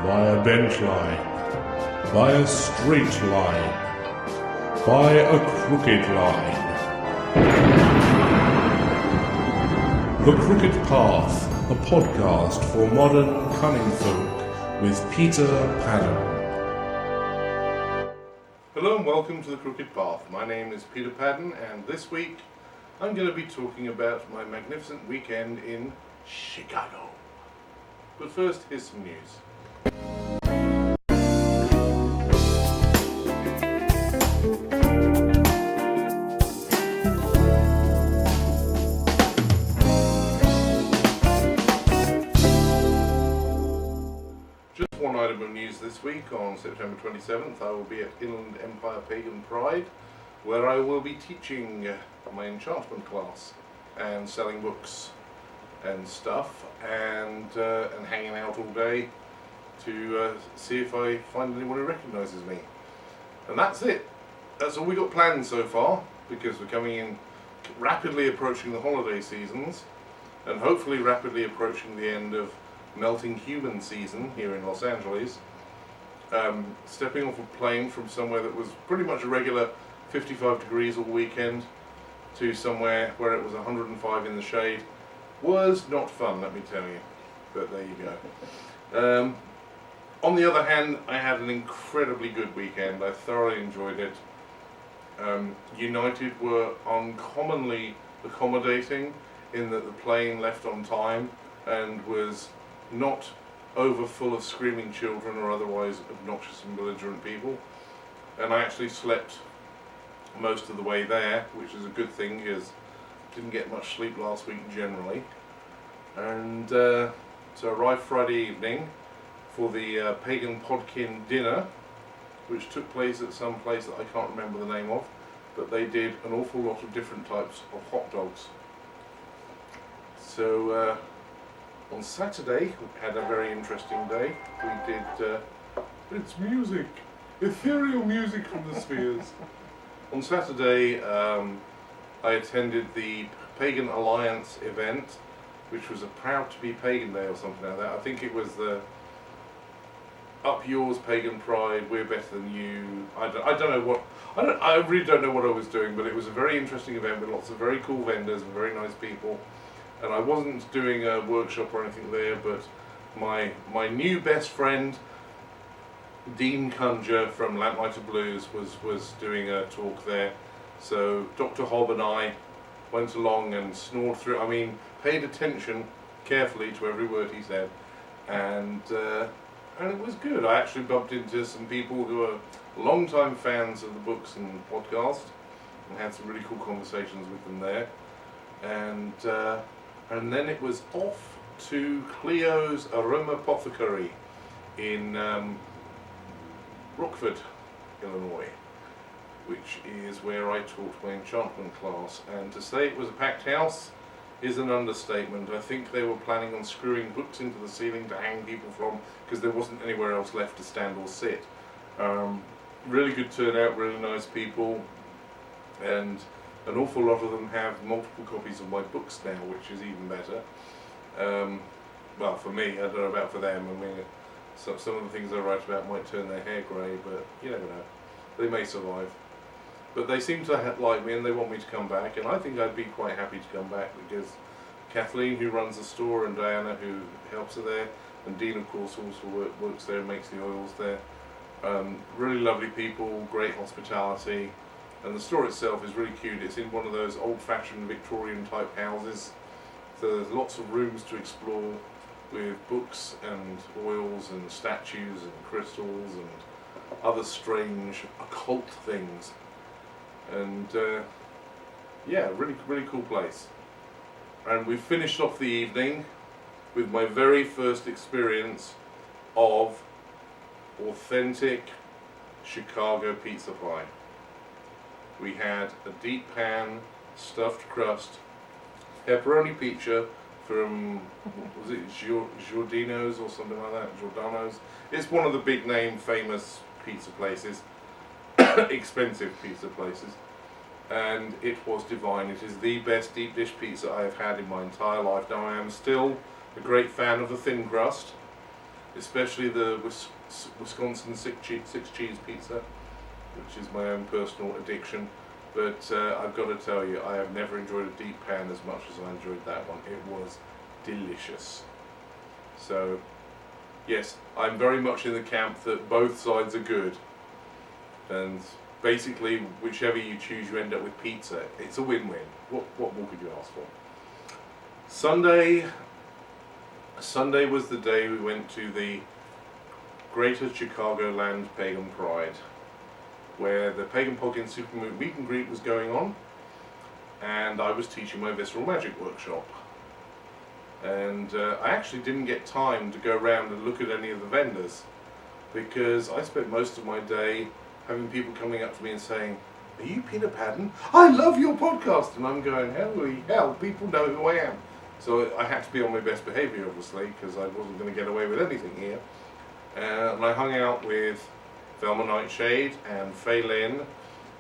by a bent line, by a straight line, by a crooked line. The Crooked Path, a podcast for modern cunning folk with Peter Pagan. Hello and welcome to The Crooked Path. My name is Peter Pagan, and this week I'm going to be talking about my magnificent weekend in Chicago. But first, here's some news. Just one item of news this week. On September 27th, I will be at Inland Empire Pagan Pride, where I will be teaching my enchantment class and selling books and stuff, and hanging out all day to see if I find anyone who recognises me. And that's it. That's all we got planned so far, because we're coming in rapidly approaching the holiday seasons, and hopefully rapidly approaching the end of melting human season here in Los Angeles. Stepping off a plane from somewhere that was pretty much a regular 55 degrees all weekend to somewhere where it was 105 in the shade was not fun, let me tell you, but there you go. On the other hand, I had an incredibly good weekend. I thoroughly enjoyed it. United were uncommonly accommodating in that the plane left on time and was not over full of screaming children or otherwise obnoxious and belligerent people, and I actually slept most of the way there, which is a good thing because didn't get much sleep last week generally. And so I arrived Friday evening for the Pagan Podkin dinner, which took place at some place that I can't remember the name of, but they did an awful lot of different types of hot dogs. So on Saturday we had a very interesting day. We did it's music, ethereal music from the spheres. On Saturday I attended the Pagan Alliance event, which was a Proud to be Pagan Day or something like that. I think it was the Up Yours Pagan Pride, We're Better Than You. I really don't know what I was doing, but it was a very interesting event with lots of very cool vendors and very nice people. And I wasn't doing a workshop or anything there, but my new best friend, Dean Conjure from Lamplighter Blues, was doing a talk there. So Dr. Hobb and I went along and snored through, paid attention carefully to every word he said, and it was good. I actually bumped into some people who are long-time fans of the books and podcast, and had some really cool conversations with them there. And then it was off to Cleo's Aromapothecary in Rockford, Illinois, which is where I taught my enchantment class. And to say it was a packed house is an understatement. I think they were planning on screwing books into the ceiling to hang people from, because there wasn't anywhere else left to stand or sit. Really good turnout, really nice people, and an awful lot of them have multiple copies of my books now, which is even better. Well, for me, I don't know about for them. Some of the things I write about might turn their hair grey, but you never know. They may survive. But they seem to like me and they want me to come back, and I think I'd be quite happy to come back, because Kathleen, who runs the store, and Diana, who helps her there, and Dean, of course, also works there and makes the oils there. Really lovely people, great hospitality, and the store itself is really cute. It's in one of those old-fashioned Victorian type houses, so there's lots of rooms to explore with books and oils and statues and crystals and other strange occult things. And yeah, really cool place. And we finished off the evening with my very first experience of authentic Chicago pizza pie. We had a deep pan, stuffed crust, pepperoni pizza from, was it Giordano's or something like that? Giordano's. It's one of the big name famous pizza places, expensive pizza places, and it was divine. It is the best deep dish pizza I have had in my entire life. Now, I am still a great fan of the thin crust, especially the Wisconsin six cheese pizza, which is my own personal addiction. But I've got to tell you, I have never enjoyed a deep pan as much as I enjoyed that one. It was delicious. So, yes, I'm very much in the camp that both sides are good. And basically, whichever you choose, you end up with pizza. It's a win-win. What more could you ask for? Sunday was the day we went to the Greater Chicagoland Pagan Pride, where the Pagan Podkin Supermoot meet and greet was going on, and I was teaching my Visceral Magic workshop. And I actually didn't get time to go around and look at any of the vendors, because I spent most of my day having people coming up to me and saying, "Are you Peter Pagan? I love your podcast!" And I'm going, holy hell, people know who I am. So I had to be on my best behaviour, obviously, because I wasn't going to get away with anything here. And I hung out with Velma Nightshade and Fay Lynn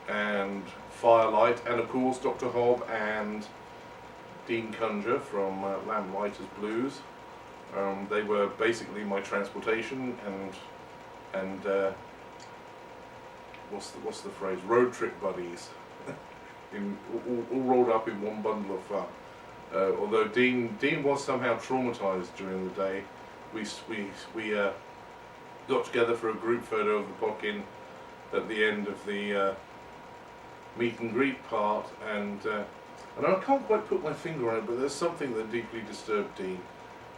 and Firelight, and of course Dr. Hobb and Dean Conjure from Lamplighters Blues. They were basically my transportation and what's the phrase? Road trip buddies, all rolled up in one bundle of fun. Although Dean was somehow traumatized during the day, we got together for a group photo of the Podkin at the end of the meet and greet part, and I can't quite put my finger on it, but there's something that deeply disturbed Dean,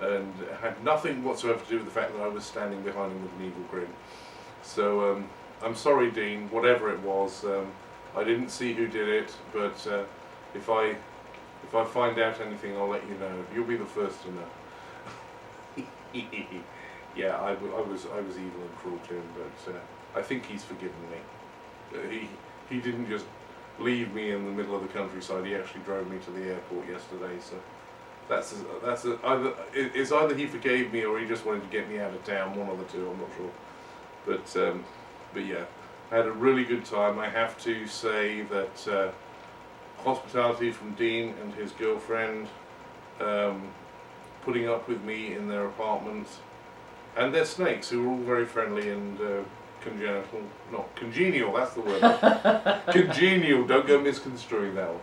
and it had nothing whatsoever to do with the fact that I was standing behind him with an evil grin. So I'm sorry, Dean, whatever it was. I didn't see who did it, but if I find out anything, I'll let you know. You'll be the first to know. Yeah, I was evil and cruel to him, but I think he's forgiven me. He didn't just leave me in the middle of the countryside. He actually drove me to the airport yesterday. So it's either he forgave me or he just wanted to get me out of town. One of the two, I'm not sure. But yeah, I had a really good time. I have to say that hospitality from Dean and his girlfriend, putting up with me in their apartment, and their snakes, who were all very friendly and congenial, that's the word. Congenial, don't go misconstruing that one.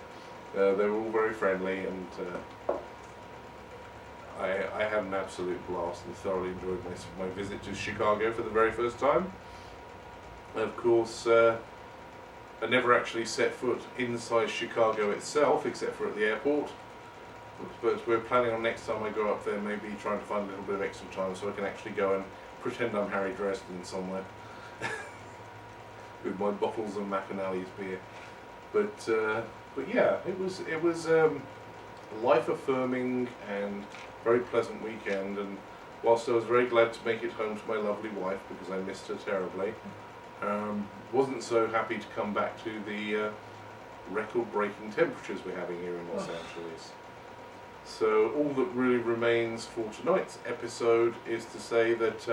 They were all very friendly, and I had an absolute blast and thoroughly enjoyed my visit to Chicago for the very first time. Of course, I never actually set foot inside Chicago itself, except for at the airport. But we're planning on next time I go up there, maybe trying to find a little bit of extra time so I can actually go and pretend I'm Harry Dresden somewhere with my bottles of McAnally's beer. But yeah, it was life affirming and very pleasant weekend. And whilst I was very glad to make it home to my lovely wife because I missed her terribly, wasn't so happy to come back to the record-breaking temperatures we're having here in Los Angeles. So all that really remains for tonight's episode is to say that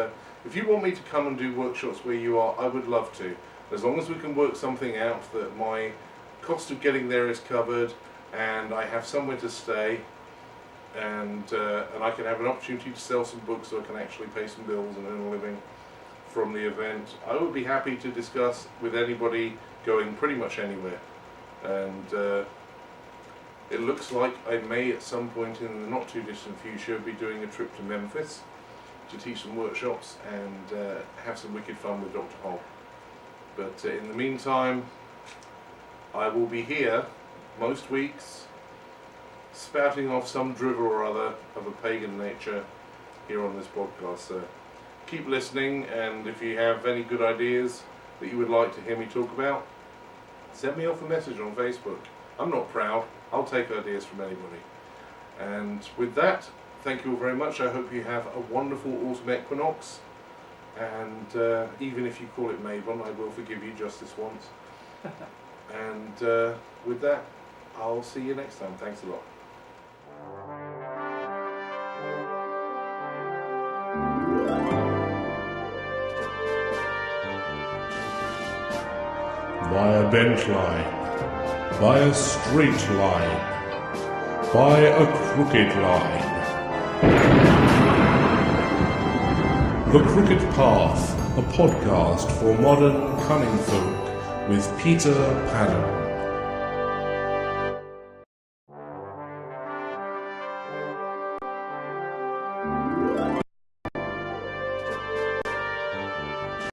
if you want me to come and do workshops where you are, I would love to. As long as we can work something out that my cost of getting there is covered and I have somewhere to stay and I can have an opportunity to sell some books so I can actually pay some bills and earn a living from the event, I would be happy to discuss with anybody going pretty much anywhere. And it looks like I may at some point in the not too distant future be doing a trip to Memphis to teach some workshops and have some wicked fun with Dr. Hobb. But in the meantime, I will be here most weeks spouting off some drivel or other of a pagan nature here on this podcast. So keep listening, and if you have any good ideas that you would like to hear me talk about, send me off a message on Facebook. I'm not proud. I'll take ideas from anybody. And with that, thank you all very much. I hope you have a wonderful autumn equinox. And even if you call it Mabon, I will forgive you just this once. And with that, I'll see you next time. Thanks a lot. By a bent line, by a straight line, by a crooked line. The Crooked Path, a podcast for modern cunning folk with Peter Paddock.